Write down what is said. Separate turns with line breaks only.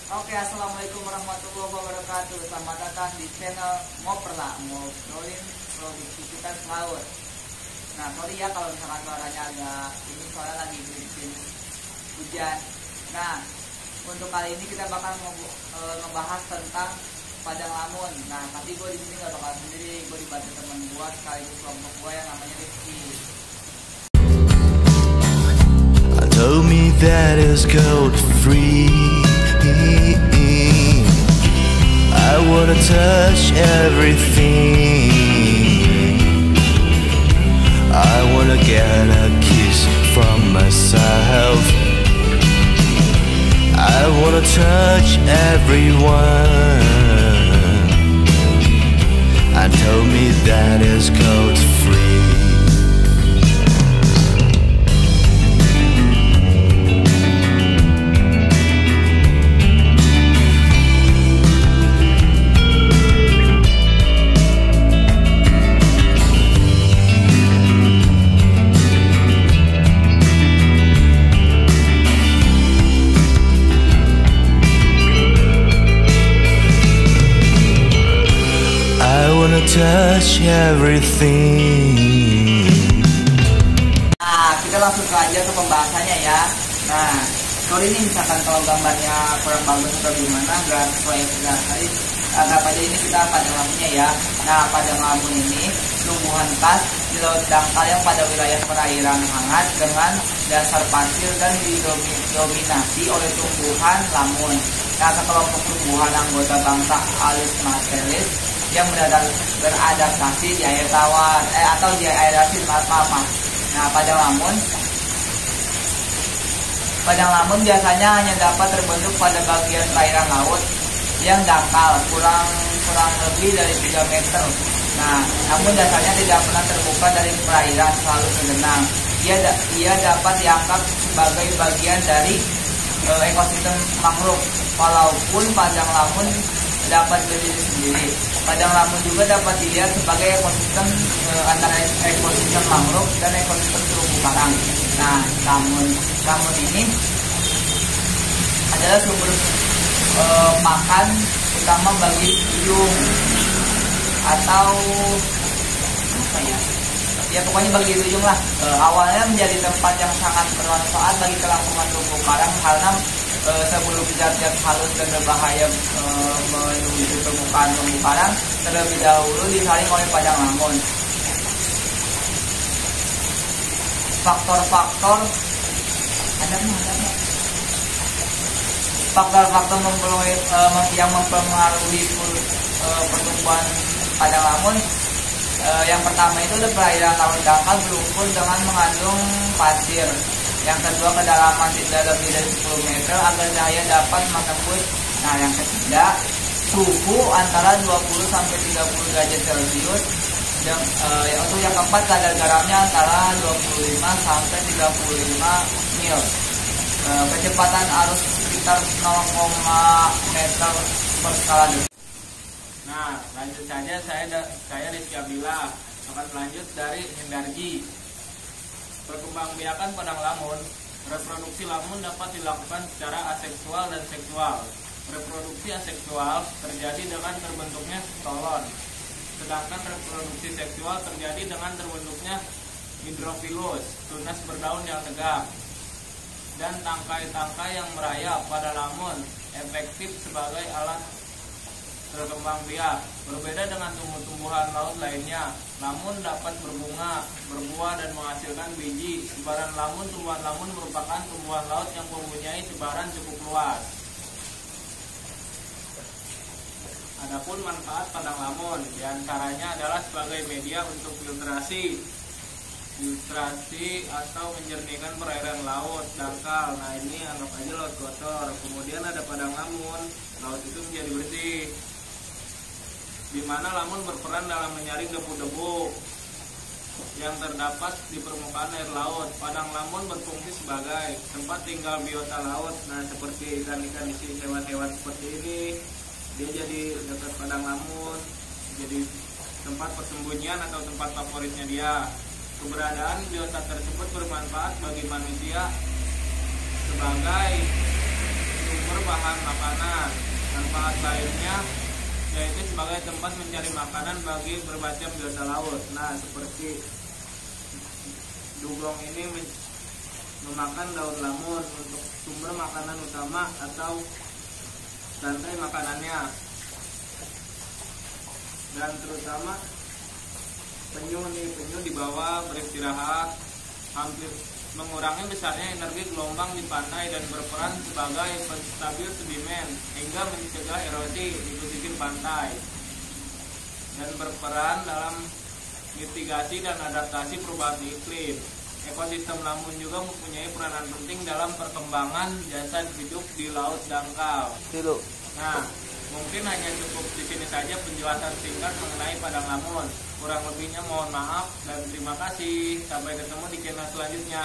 Oke, assalamualaikum warahmatullahi wabarakatuh. Selamat datang di channel Ngoperla, ngobrolin produktivitas laut. Nah, sorry ya kalau misalkan suaranya agak ini, soalnya lagi musim hujan. Nah, untuk kali ini kita bakal ngebahas tentang padang lamun. Nah, tapi gue di sini nggak bakal sendiri, gue dibantu teman gue sekaligus kelompok gue yang namanya Rizky.
Told me that it's gold free. I wanna touch everything. I wanna get a kiss from myself. I wanna touch everyone. I told me that it's gold free. Touch everything.
Nah, kita langsung aja ke pembahasannya ya. Nah, sorry nih misalkan kalau gambarnya kurang bagus atau gimana, nggak sesuai hari. Anggap aja ini kita padang lamunnya ya. Nah, padang lamun ini tumbuhan khas di laut dangkal yang pada wilayah perairan hangat dengan dasar pasir dan didominasi oleh tumbuhan lamun. Nah, sekelompok tumbuhan anggota bangsa Alismacelis yang beradaptasi di air tawar atau di air asin, maaf. Nah, padang lamun biasanya hanya dapat terbentuk pada bagian perairan laut yang dangkal kurang lebih dari 3 meter. Nah, namun dasarnya tidak pernah terbuka dari perairan, selalu tergenang. Ia dapat dianggap sebagai bagian dari ekosistem mangrove. Walaupun padang lamun dapat berdiri sendiri, padang lamun juga dapat dilihat sebagai ekosistem antara ekosistem mangrove dan ekosistem terumbu karang. Nah, lamun ini adalah sumber makan utama bagi duyung atau apa ya? Ya pokoknya bagi duyung lah. Awalnya menjadi tempat yang sangat bermanfaat bagi kelangsungan terumbu karang karena sebelum zat-zat halus dan berbahaya menuju permukaan terumbu karang terlebih dahulu disaring oleh padang lamun. Faktor-faktor yang mempengaruhi pertumbuhan padang lamun. Yang pertama itu ada perairan laut dangkal berumpul dengan mengandung pasir. Yang kedua, kedalaman tidak lebih dari 10 meter agar cahaya dapat menembus. Nah, yang ketiga, suhu antara 20 sampai 30 derajat Celcius. Dan untuk yang keempat, kadar garamnya antara 25 sampai 35 mil. Kecepatan arus sekitar 0, meter per skala detik. Nah, lanjut saja saya Rizky Abdillah akan lanjut dari Hendarji. Perkembangbiakan padang lamun. Reproduksi lamun dapat dilakukan secara aseksual dan seksual. Reproduksi aseksual terjadi dengan terbentuknya stolon, sedangkan reproduksi seksual terjadi dengan terbentuknya hidrofilus, tunas berdaun yang tegak, dan tangkai-tangkai yang merayap. Pada lamun efektif sebagai alat berkembang biak. Berbeda dengan tumbuh-tumbuhan laut lainnya, lamun dapat berbunga, berbuah, dan menghasilkan biji. Sebaran lamun, tumbuhan lamun merupakan tumbuhan laut yang mempunyai sebaran cukup luas. Adapun manfaat padang lamun, diantaranya adalah sebagai media untuk filtrasi atau menjernihkan perairan laut dangkal. Nah, ini anggap aja laut kotor. Kemudian ada padang lamun, laut itu menjadi bersih, di mana lamun berperan dalam menyaring debu-debu yang terdapat di permukaan air laut. Padang lamun berfungsi sebagai tempat tinggal biota laut. Nah, seperti ikan-ikan isi hewan-hewan seperti ini, dia jadi dekat padang lamun, jadi tempat persembunyian atau tempat favoritnya dia. Keberadaan biota tersebut bermanfaat bagi manusia sebagai
sumber bahan makanan. Manfaat lainnya yaitu sebagai tempat mencari makanan bagi bermacam biota laut. Nah, seperti dugong ini memakan daun lamun untuk sumber makanan utama atau rantai makanannya. Dan terutama penyu dibawa beristirahat, hampir mengurangi besarnya energi gelombang di pantai dan berperan sebagai penstabil sedimen hingga mencegah erosi di pesisir pantai, dan berperan dalam mitigasi dan adaptasi perubahan iklim. Ekosistem lamun juga mempunyai peranan penting dalam perkembangan jasad hidup di laut dangkal. Nah, mungkin hanya cukup di sini saja penjelasan singkat mengenai padang lamun. Kurang lebihnya mohon maaf dan terima kasih. Sampai ketemu di channel selanjutnya.